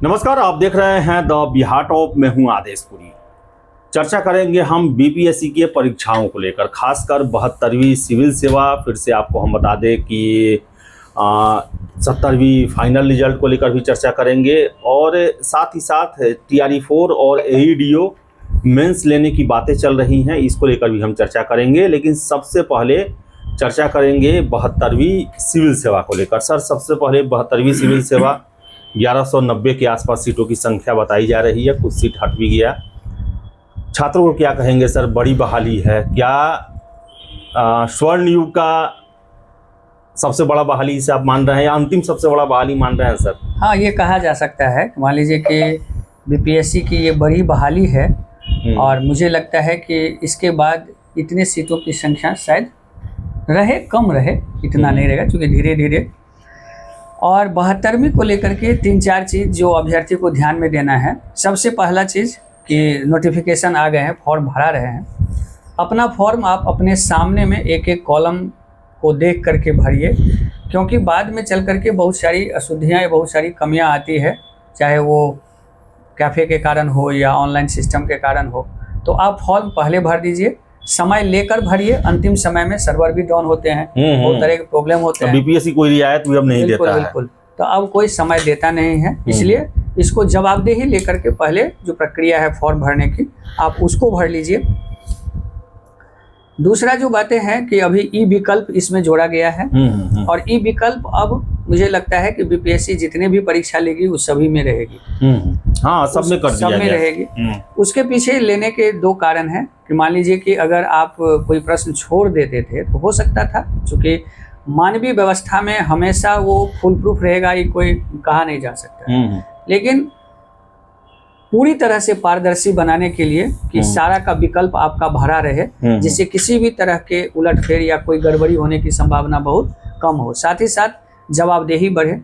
नमस्कार, आप देख रहे हैं द बिहार टॉप। मैं हूं आदेशपुरी। चर्चा करेंगे हम बीपीएससी के परीक्षाओं को लेकर, खासकर 72वीं सिविल सेवा। फिर से आपको हम बता दें कि 70वीं फाइनल रिजल्ट को लेकर भी चर्चा करेंगे और साथ ही साथ TRE-4 और AEDO मेंस लेने की बातें चल रही हैं, इसको लेकर भी हम चर्चा करेंगे। लेकिन सबसे पहले चर्चा करेंगे 72वीं सिविल सेवा को लेकर। सर, सबसे पहले 72वीं सिविल सेवा 1190 के आसपास सीटों की संख्या बताई जा रही है, कुछ सीट हट भी गया। छात्रों को क्या कहेंगे सर? बड़ी बहाली है क्या? स्वर्ण युग का सबसे बड़ा बहाली से आप मान रहे हैं या अंतिम सबसे बड़ा बहाली मान रहे हैं सर? हाँ, ये कहा जा सकता है। मान लीजिए कि बीपीएससी की ये बड़ी बहाली है और मुझे लगता है कि इसके बाद इतने सीटों की संख्या शायद रहे, कम रहे, इतना नहीं रहेगा, क्योंकि धीरे धीरे। और 72वीं को लेकर के 3-4 चीज़ जो अभ्यर्थी को ध्यान में देना है। सबसे पहला चीज़ कि नोटिफिकेशन आ गए हैं, फॉर्म भरा रहे हैं। अपना फॉर्म आप अपने सामने में एक एक कॉलम को देख करके भरिए, क्योंकि बाद में चल करके बहुत सारी अशुद्धियाँ, बहुत सारी कमियाँ आती है, चाहे वो कैफ़े के कारण हो या ऑनलाइन सिस्टम के कारण हो। तो आप फॉर्म पहले भर दीजिए, समय लेकर भरिए। अंतिम समय में सर्वर भी डाउन होते हैं, बहुत तरह के प्रॉब्लम होते हैं। बीपीएससी कोई रियायत भी अब नहीं देता है। बिल्कुल। तो अब कोई समय देता नहीं है, इसलिए इसको जवाबदेही लेकर के पहले जो प्रक्रिया है फॉर्म भरने की, आप उसको भर लीजिए। दूसरा जो बातें हैं कि अभी ई विकल्प इसमें जोड़ा गया है और ई विकल्प अब मुझे लगता है कि बीपीएससी जितने भी परीक्षा लेगी उस सभी में रहेगी। हाँ, सब में कर दिया सब में रहेगी। उसके पीछे लेने के 2 कारण हैं कि मान लीजिए कि अगर आप कोई प्रश्न छोड़ देते थे तो हो सकता था, क्योंकि मानवीय व्यवस्था में हमेशा वो फुल प्रूफ रहेगा, ये कोई कहा नहीं जा सकता। लेकिन पूरी तरह से पारदर्शी बनाने के लिए कि सारा का विकल्प आपका भरा रहे, जिससे किसी भी तरह के उलटफेर या कोई गड़बड़ी होने की संभावना बहुत कम हो। साथ ही साथ जवाबदेही बढ़े।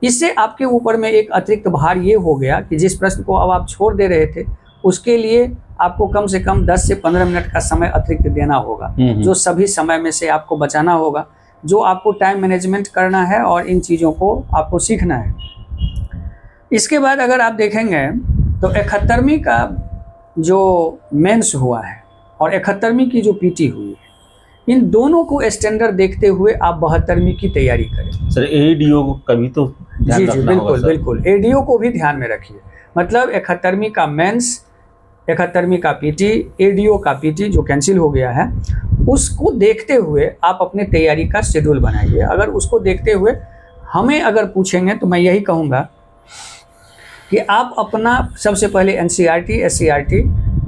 इससे आपके ऊपर में एक अतिरिक्त भार ये हो गया कि जिस प्रश्न को अब आप छोड़ दे रहे थे उसके लिए आपको कम से कम 10 से 15 मिनट का समय अतिरिक्त देना होगा, जो सभी समय में से आपको बचाना होगा, जो आपको टाइम मैनेजमेंट करना है और इन चीज़ों को आपको सीखना है। इसके बाद अगर आप देखेंगे तो 71वीं का जो मेंस हुआ है और 71वीं की जो पीटी हुई है, इन दोनों को स्टैंडर्ड देखते हुए आप 72वीं की तैयारी करें। सर, AEDO का भी तो ध्यान जी रखना होगा सर। बिल्कुल AEDO को भी ध्यान में रखिए। मतलब 71वीं का मेंस, 71वीं का पीटी, AEDO का पीटी जो कैंसिल हो गया है, उसको देखते हुए आप अपने तैयारी का शेड्यूल बनाइए। अगर उसको देखते हुए हमें अगर पूछेंगे तो मैं यही कहूँगा कि आप अपना सबसे पहले NCERT, SCERT,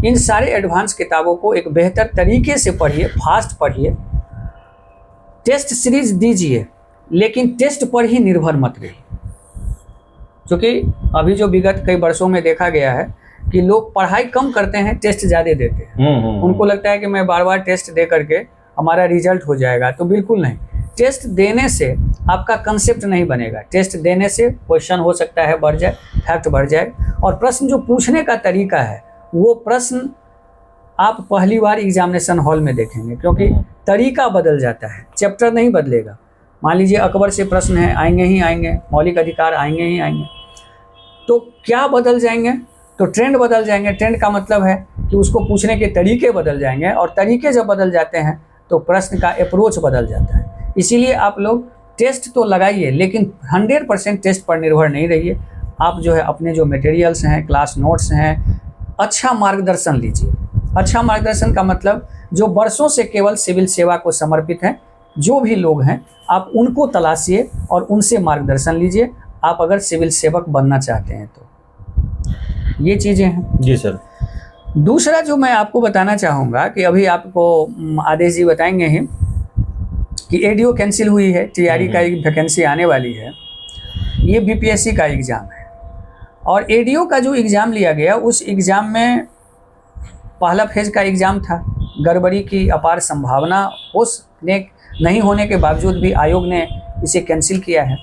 इन सारे एडवांस किताबों को एक बेहतर तरीके से पढ़िए, फास्ट पढ़िए। टेस्ट सीरीज दीजिए, लेकिन टेस्ट पर ही निर्भर मत रहिए, क्योंकि अभी जो विगत कई वर्षों में देखा गया है कि लोग पढ़ाई कम करते हैं, टेस्ट ज़्यादा देते हैं। उनको लगता है कि मैं बार बार टेस्ट दे करके हमारा रिजल्ट हो जाएगा, तो बिल्कुल नहीं। टेस्ट देने से आपका कंसेप्ट नहीं बनेगा। टेस्ट देने से क्वेश्चन हो सकता है बढ़ जाए, फैक्ट बढ़ जाए, और प्रश्न जो पूछने का तरीका है वो प्रश्न आप पहली बार एग्जामिनेशन हॉल में देखेंगे, क्योंकि तरीका बदल जाता है, चैप्टर नहीं बदलेगा। मान लीजिए अकबर से प्रश्न है, आएंगे ही आएंगे, मौलिक अधिकार आएंगे ही आएंगे, तो क्या बदल जाएंगे? तो ट्रेंड बदल जाएंगे। ट्रेंड का मतलब है कि उसको पूछने के तरीके बदल जाएंगे, और तरीके जब बदल जाते हैं तो प्रश्न का अप्रोच बदल जाता है। इसीलिए आप लोग टेस्ट तो लगाइए, लेकिन 100% टेस्ट पर निर्भर नहीं रहिए। आप जो है अपने जो मटेरियल्स हैं, क्लास नोट्स हैं, अच्छा मार्गदर्शन लीजिए। अच्छा मार्गदर्शन का मतलब जो वर्षों से केवल सिविल सेवा को समर्पित हैं, जो भी लोग हैं, आप उनको तलाशिए और उनसे मार्गदर्शन लीजिए, आप अगर सिविल सेवक बनना चाहते हैं तो। ये चीज़ें हैं। जी सर। दूसरा जो मैं आपको बताना चाहूँगा कि अभी आपको आदेश जी बताएंगे ही कि AEDO कैंसिल हुई है, TRE का एक वैकेंसी आने वाली है। ये BPSC का एग्ज़ाम है और AEDO का जो एग्ज़ाम लिया गया, उस एग्ज़ाम में पहला फेज का एग्ज़ाम था। गड़बड़ी की अपार संभावना नहीं होने के बावजूद भी आयोग ने इसे कैंसिल किया है,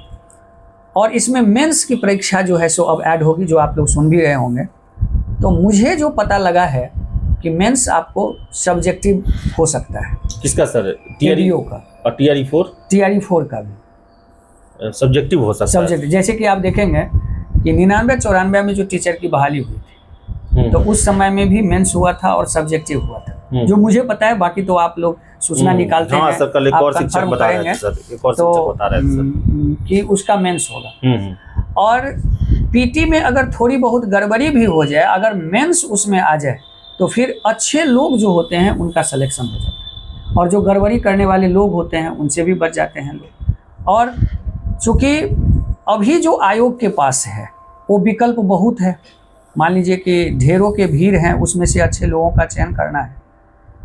और इसमें मेंस की परीक्षा जो है सो अब ऐड होगी, जो आप लोग सुन भी रहे होंगे। तो मुझे जो पता लगा है कि मेंस आपको सब्जेक्टिव हो सकता है। किसका सर? AEDO का और TRE-4? TRE-4 का भी सब्जेक्टिव हो सकता है। सब्जेक्ट, जैसे कि आप देखेंगे कि 99-94 में जो टीचर की बहाली हुई थी, तो उस समय में भी मेंस हुआ था और सब्जेक्टिव हुआ था, जो मुझे पता है। बाकी तो आप लोग सूचना निकालते हाँ हैं, सर, कल एक आप और शिक्षक confirm बता रहे करेंगे, थे सर, एक और शिक्षक बता रहे थे सर कि उसका मेंस होगा। और पीटी में अगर थोड़ी बहुत गड़बड़ी भी हो जाए, अगर मेंस उसमें आ जाए, तो फिर अच्छे लोग जो होते हैं उनका सिलेक्शन हो जाता है, और जो गड़बड़ी करने वाले लोग होते हैं उनसे भी बच जाते हैं लोग। और चूँकि अभी जो आयोग के पास है वो विकल्प बहुत है। मान लीजिए कि ढेरों के भीड़ हैं, उसमें से अच्छे लोगों का चयन करना है,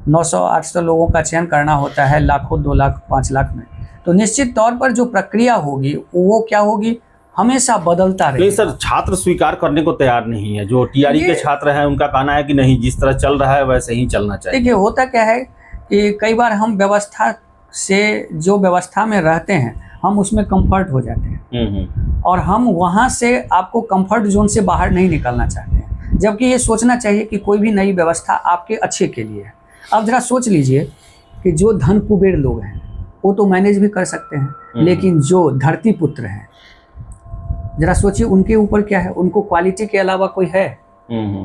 900-800 लोगों का चयन करना होता है, लाखों 2 लाख 5 लाख में। तो निश्चित तौर पर जो प्रक्रिया होगी वो क्या होगी, हमेशा बदलता नहीं रहेगा। सर, छात्र स्वीकार करने को तैयार नहीं है। जो टीआरई के छात्र हैं उनका कहना है कि नहीं, जिस तरह चल रहा है वैसे ही चलना चाहिए। देखिए, होता क्या है कि कई बार हम व्यवस्था से, जो व्यवस्था में रहते हैं, हम उसमें कंफर्ट हो जाते हैं, और हम वहाँ से आपको कंफर्ट जोन से बाहर नहीं निकलना चाहते हैं, जबकि ये सोचना चाहिए कि कोई भी नई व्यवस्था आपके अच्छे के लिए है। अब जरा सोच लीजिए कि जो धन कुबेर लोग हैं वो तो मैनेज भी कर सकते हैं, लेकिन जो धरती पुत्र हैं, जरा सोचिए उनके ऊपर क्या है, उनको क्वालिटी के अलावा कोई है।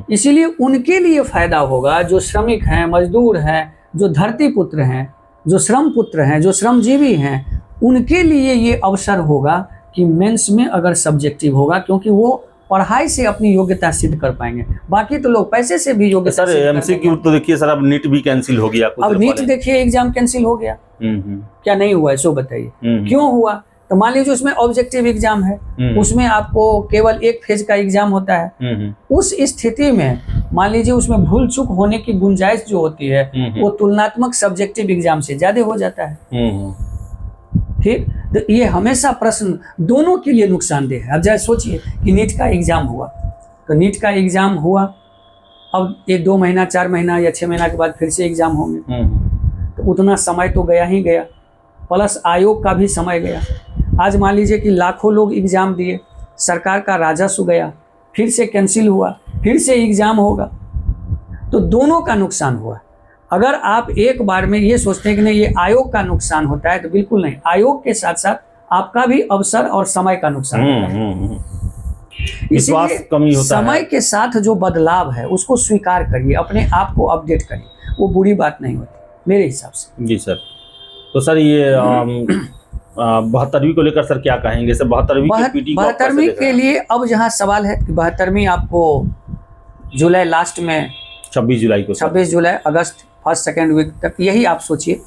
इसीलिए उनके लिए फायदा होगा, जो श्रमिक हैं, मजदूर हैं, जो धरती पुत्र हैं, जो श्रम पुत्र हैं, जो श्रमजीवी हैं, उनके लिए ये अवसर होगा कि मेंस में अगर सब्जेक्टिव होगा, क्योंकि वो पढ़ाई से अपनी योग्यता सिद्ध कर पाएंगे। बाकी तो लोग पैसे से भी योग्यता सर एमसीक्यू तो देखिए सर, अब नीट भी कैंसिल हो गया। अब नीट देखिए, एग्जाम कैंसिल हो गया। क्या नहीं हुआ है सो बताइए, क्यों हुआ? तो मान लीजिए उसमें ऑब्जेक्टिव एग्जाम है, उसमें आपको केवल एक फेज का एग्जाम होता है। उस स्थिति में मान लीजिए उसमें भूल चूक होने की गुंजाइश जो होती है वो तुलनात्मक सब्जेक्टिव एग्जाम से ज्यादा हो जाता है। ठीक, तो ये हमेशा प्रश्न दोनों के लिए नुकसानदेह है। अब जरा सोचिए कि नीट का एग्जाम हुआ, तो नीट का एग्जाम हुआ, अब 1-2 महीना 4 महीना या 6 महीना के बाद फिर से एग्जाम होंगे, तो उतना समय तो गया ही गया, प्लस आयोग का भी समय गया। आज मान लीजिए कि लाखों लोग एग्जाम दिए, सरकार का राजस्व गया, फिर से कैंसिल हुआ, फिर से एग्जाम होगा, तो दोनों का नुकसान हुआ। अगर आप एक बार में ये सोचते हैं कि नहीं ये आयोग का नुकसान होता है, तो बिल्कुल नहीं, आयोग के साथ साथ आपका भी अवसर और समय का नुकसान होता है। विश्वास कमी होता समय है। के साथ जो बदलाव है उसको स्वीकार करिए, अपने आप को अपडेट करिए, वो बुरी बात नहीं होती मेरे हिसाब से। जी सर। तो सर ये 72वीं को लेकर सर क्या कहेंगे? सर 72वीं के लिए अब जहाँ सवाल है कि 72वीं आपको जुलाई लास्ट में, 26 जुलाई को, 26 जुलाई अगस्त फर्स्ट सेकेंड वीक तक, यही आप सोचिए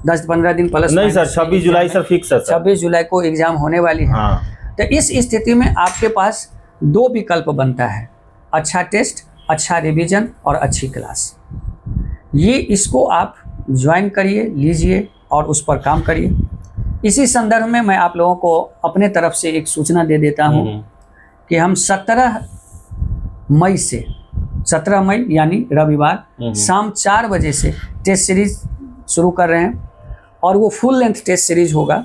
10-15 दिन प्लस। नहीं सर, 26 जुलाई सर फिक्स है। 26 जुलाई को एग्जाम होने वाली है। हाँ। तो इस स्थिति में आपके पास 2 विकल्प बनता है, अच्छा टेस्ट, अच्छा रिवीजन और अच्छी क्लास। ये इसको आप ज्वाइन करिए, लीजिए और उस पर काम करिए। इसी संदर्भ में मैं आप लोगों को अपने तरफ से एक सूचना दे देता हूँ कि हम 17 मई से, 17 मई यानी रविवार शाम 4 बजे से टेस्ट सीरीज शुरू कर रहे हैं, और वो फुल लेंथ टेस्ट सीरीज होगा,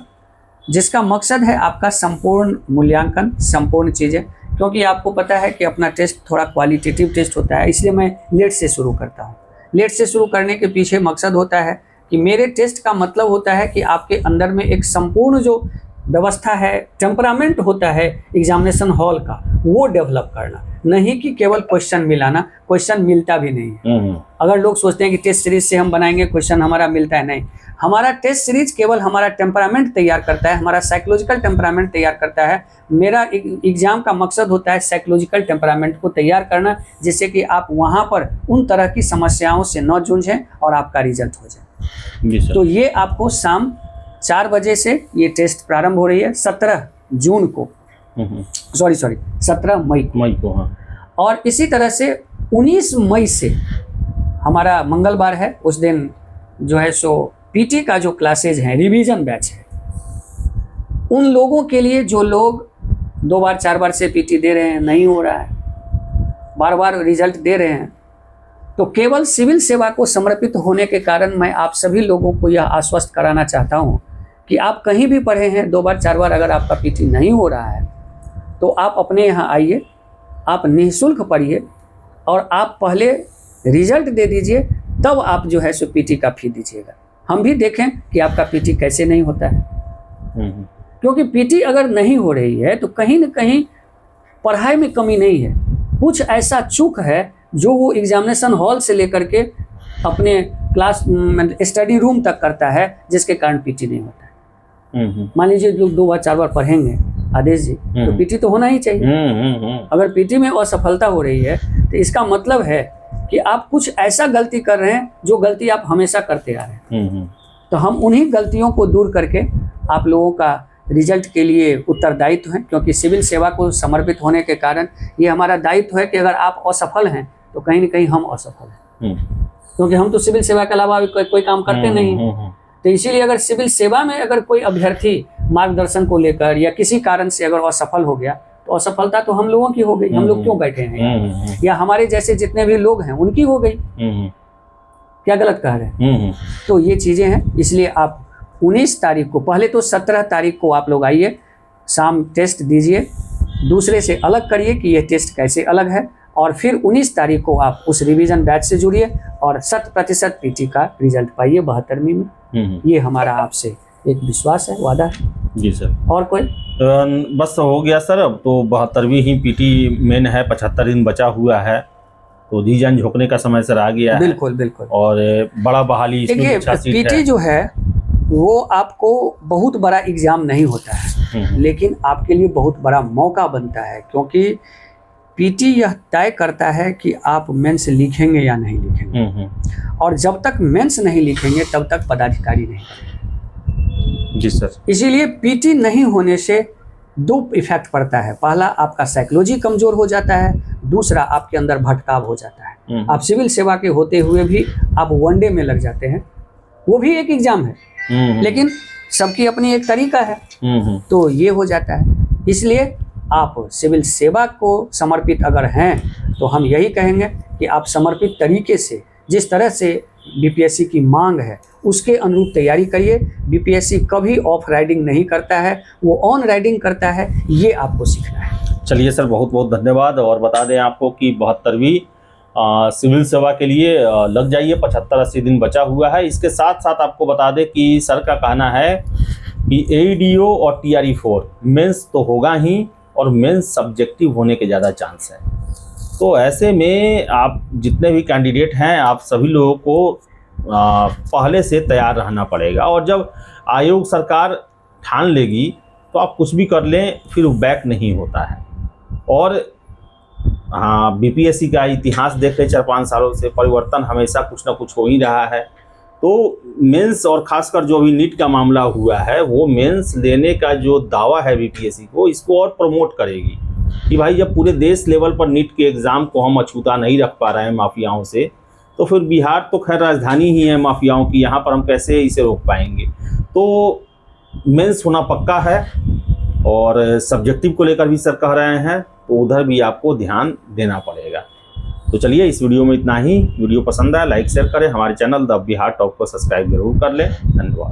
जिसका मकसद है आपका संपूर्ण मूल्यांकन, संपूर्ण चीज़ें। क्योंकि आपको पता है कि अपना टेस्ट थोड़ा क्वालिटेटिव टेस्ट होता है, इसलिए मैं लेट से शुरू करता हूँ। लेट से शुरू करने के पीछे मकसद होता है कि मेरे टेस्ट का मतलब होता है कि आपके अंदर में एक संपूर्ण जो व्यवस्था है, टेम्परामेंट होता है एग्जामिनेशन हॉल का, वो डेवलप करना, नहीं कि केवल क्वेश्चन मिलाना। क्वेश्चन मिलता भी नहीं है। अगर लोग सोचते हैं कि टेस्ट सीरीज से हम बनाएंगे क्वेश्चन हमारा मिलता है, नहीं, हमारा टेस्ट सीरीज केवल हमारा टेम्परामेंट तैयार करता है, हमारा साइकोलॉजिकल टेम्परामेंट तैयार करता है। मेरा एग्जाम का मकसद होता है साइकोलॉजिकल टेम्परामेंट को तैयार करना, जिससे कि आप वहाँ पर उन तरह की समस्याओं से न जूझें और आपका रिजल्ट हो जाए। तो ये आपको शाम 4 बजे से ये टेस्ट प्रारंभ हो रही है, 17 जून को, सॉरी 17 मई को। हाँ। और इसी तरह से 19 मई से हमारा मंगलवार है, उस दिन जो है सो पीटी का जो क्लासेज हैं, रिवीजन बैच है, उन लोगों के लिए जो लोग 2 बार 4 बार से पीटी दे रहे हैं, नहीं हो रहा है, बार बार रिजल्ट दे रहे हैं, तो केवल सिविल सेवा को समर्पित होने के कारण मैं आप सभी लोगों को यह आश्वस्त कराना चाहता हूं कि आप कहीं भी पढ़े हैं, 2 बार 4 बार अगर आपका पीटी नहीं हो रहा है तो आप अपने यहाँ आइए, आप निःशुल्क पढ़िए और आप पहले रिजल्ट दे दीजिए, तब आप जो है सो पीटी का फी दीजिएगा। हम भी देखें कि आपका पीटी कैसे नहीं होता है। क्योंकि पीटी अगर नहीं हो रही है तो कहीं न कहीं पढ़ाई में कमी नहीं है, कुछ ऐसा चूक है जो वो एग्जामिनेशन हॉल से लेकर के अपने क्लास स्टडी रूम तक करता है, जिसके कारण पीटी नहीं होता है। मान लीजिए लोग 2 बार 4 बार पढ़ेंगे आदेश जी, तो पीटी तो होना ही चाहिए। अगर पीटी में असफलता हो रही है तो इसका मतलब है कि आप कुछ ऐसा गलती कर रहे हैं जो गलती आप हमेशा करते आ रहे हैं। तो हम उन्हीं गलतियों को दूर करके आप लोगों का रिजल्ट के लिए उत्तरदायित्व है, क्योंकि सिविल सेवा को समर्पित होने के कारण ये हमारा दायित्व है कि अगर आप असफल हैं तो कहीं ना कहीं हम असफल हैं, क्योंकि हम तो सिविल सेवा के अलावा कोई काम करते नहीं हैं। तो इसीलिए अगर सिविल सेवा में अगर कोई अभ्यर्थी मार्गदर्शन को लेकर या किसी कारण से अगर असफल हो गया तो असफलता तो हम लोगों की हो गई, हम लोग क्यों बैठे हैं, या हमारे जैसे जितने भी लोग हैं उनकी हो गई। क्या गलत कह रहे हैं? तो ये चीजें हैं, इसलिए आप 19 तारीख को, पहले तो 17 तारीख को आप लोग आइए, शाम टेस्ट दीजिए, दूसरे से अलग करिए कि ये टेस्ट कैसे अलग है, और फिर 19 तारीख को आप उस रिवीजन बैच से जुड़िए और 100% पीटी का रिजल्ट पाइए 72वीं में। ये हमारा आपसे एक विश्वास है, वादा है जी सर। और कोई बस हो गया सर, अब तो 72वीं ही पीटी मेन है, 75 दिन बचा हुआ है, तो जी जान झोंकने का समय सर आ गया है। बिल्कुल बिल्कुल। और बड़ा बहाली देखिए, पीटी जो है वो आपको बहुत बड़ा एग्जाम नहीं होता है, लेकिन आपके लिए बहुत बड़ा मौका बनता है, क्योंकि पीटी यह तय करता है कि आप मेंस लिखेंगे या नहीं लिखेंगे, और जब तक मेंस नहीं लिखेंगे तब तक पदाधिकारी नहीं करेंगे। जी सर। इसीलिए पीटी नहीं होने से 2 इफेक्ट पड़ता है, पहला आपका साइकोलॉजी कमजोर हो जाता है, दूसरा आपके अंदर भटकाव हो जाता है। आप सिविल सेवा के होते हुए भी आप वनडे में लग जाते हैं, वो भी एक एग्जाम है, लेकिन सबकी अपनी एक तरीका है, तो ये हो जाता है। इसलिए आप सिविल सेवा को समर्पित अगर हैं तो हम यही कहेंगे कि आप समर्पित तरीके से, जिस तरह से बीपीएससी की मांग है उसके अनुरूप तैयारी करिए। बीपीएससी कभी ऑफ राइडिंग नहीं करता है, वो ऑन राइडिंग करता है, ये आपको सीखना है। चलिए सर, बहुत बहुत धन्यवाद। और बता दें आपको कि 72वीं सिविल सेवा के लिए लग जाइए, 75-80 दिन बचा हुआ है। इसके साथ साथ आपको बता दें कि सर का कहना है कि एडीओ और TRE4 मेंस तो होगा ही, और मेंस सब्जेक्टिव होने के ज़्यादा चांस है। तो ऐसे में आप जितने भी कैंडिडेट हैं, आप सभी लोगों को पहले से तैयार रहना पड़ेगा, और जब आयोग सरकार ठान लेगी तो आप कुछ भी कर लें, फिर बैक नहीं होता है। और हाँ, बीपीएससी का इतिहास देख रहे 4-5 सालों से परिवर्तन हमेशा कुछ ना कुछ हो ही रहा है। तो मेंस और खासकर जो अभी नीट का मामला हुआ है, वो मेंस लेने का जो दावा है बीपीएससी को, इसको और प्रमोट करेगी कि भाई जब पूरे देश लेवल पर नीट के एग्ज़ाम को हम अछूता नहीं रख पा रहे हैं माफियाओं से, तो फिर बिहार तो खैर राजधानी ही है माफियाओं की, यहाँ पर हम कैसे इसे रोक पाएंगे। तो मेंस होना पक्का है, और सब्जेक्टिव को लेकर भी सर कह रहे हैं, तो उधर भी आपको ध्यान देना पड़ेगा। तो चलिए, इस वीडियो में इतना ही। वीडियो पसंद आया लाइक शेयर करें, हमारे चैनल द बिहार टॉप को सब्सक्राइब जरूर कर लें। धन्यवाद।